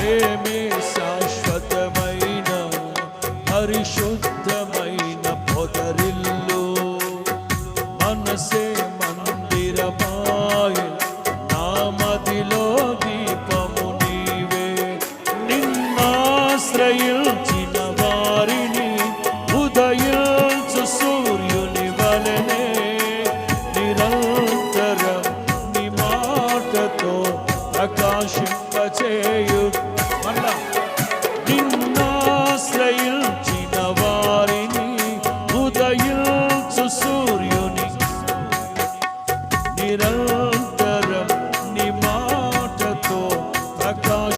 ప్రేమే శాశ్వతమైన పరిశుద్ధమైన పొదరిల్లు మనసే మందిరమాయ నా మదిలో దీపము నీవే నిన్నాశ్రయించిన వారిని ఉదయించు సూర్యుని వలెనే నిరంతరం నీ మాటతో ప్రకాశింపచేయు మళ్ళా